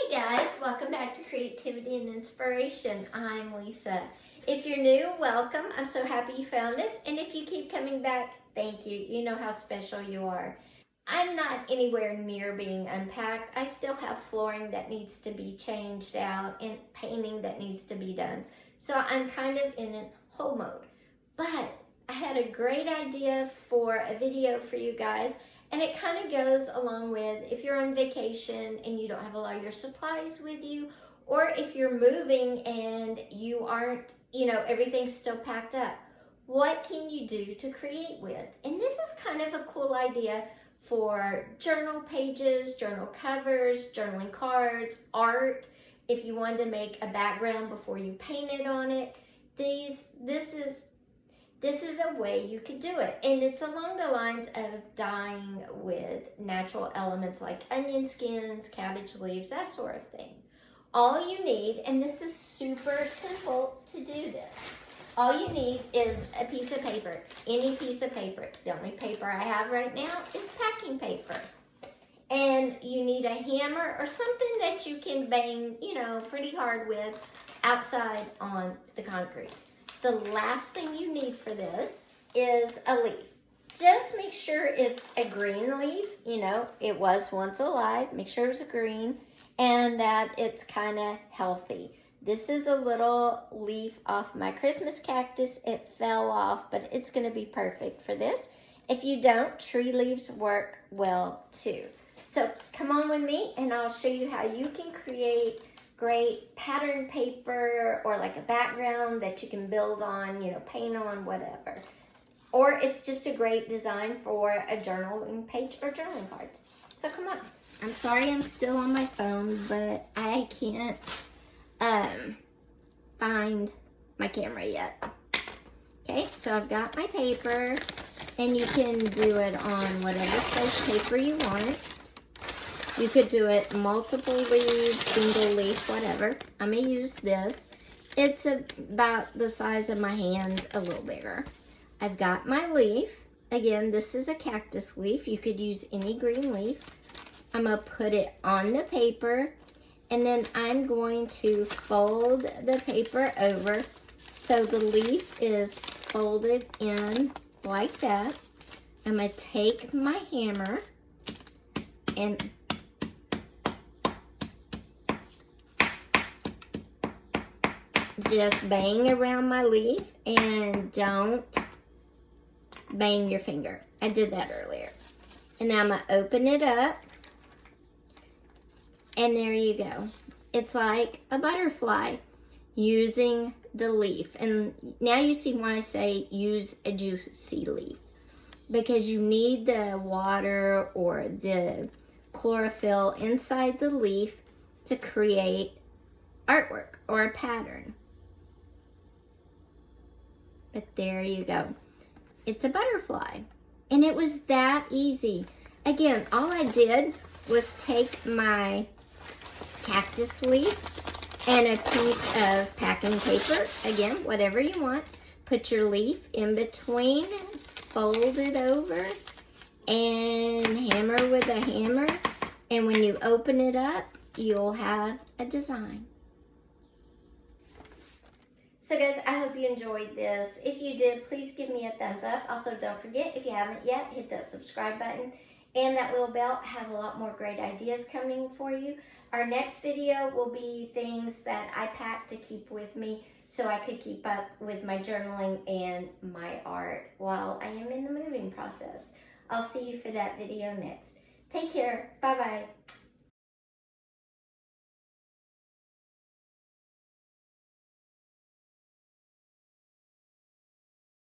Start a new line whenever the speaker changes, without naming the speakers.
Hey guys, welcome back to Creativity and Inspiration. I'm Lisa. If you're new, welcome. I'm so happy you found us. And if you keep coming back, thank you. You know how special you are. I'm not anywhere near being unpacked. I still have flooring that needs to be changed out and painting that needs to be done. So I'm kind of in a whole mode. But I had a great idea for a video for you guys. And it kind of goes along with if you're on vacation and you don't have a lot of your supplies with you, or if you're moving and you aren't, everything's still packed up. What can you do to create with? And this is kind of a cool idea for journal pages, journal covers, journaling cards, art. If you wanted to make a background before you painted on it, this is a way you could do it. And it's along the lines of dyeing with natural elements like onion skins, cabbage leaves, that sort of thing. All you need, and this is super simple to do this, all you need is a piece of paper, any piece of paper. The only paper I have right now is packing paper. And you need a hammer or something that you can bang, pretty hard with outside on the concrete. The last thing you need for this is a leaf. Just make sure it's a green leaf. It was once alive. Make sure it was a green and that it's kind of healthy. This is a little leaf off my Christmas cactus. It fell off, but it's going to be perfect for this. If you don't, tree leaves work well too. So come on with me and I'll show you how you can create great pattern paper or like a background that you can build on, paint on, whatever. Or it's just a great design for a journaling page or journaling card. So come on. I'm sorry I'm still on my phone, but I can't find my camera yet. Okay, so I've got my paper, and you can do it on whatever size paper you want. You could do it multiple leaves, single leaf, whatever. I'm going to use this. It's about the size of my hand, a little bigger. I've got my leaf. Again, this is a cactus leaf. You could use any green leaf. I'm going to put it on the paper, and then I'm going to fold the paper over so the leaf is folded in like that. I'm going to take my hammer and just bang around my leaf, and don't bang your finger. I did that earlier. And now I'm going to open it up, and there you go. It's like a butterfly using the leaf. And now you see why I say use a juicy leaf, because you need the water or the chlorophyll inside the leaf to create artwork or a pattern. But there you go. It's a butterfly. And it was that easy. Again, all I did was take my cactus leaf and a piece of packing paper. Again, whatever you want. Put your leaf in between, fold it over, and hammer with a hammer. And when you open it up, you'll have a design. So guys, I hope you enjoyed this. If you did, please give me a thumbs up. Also, don't forget, if you haven't yet, hit that subscribe button and that little bell. I have a lot more great ideas coming for you. Our next video will be things that I pack to keep with me so I could keep up with my journaling and my art while I am in the moving process. I'll see you for that video next. Take care. Bye-bye.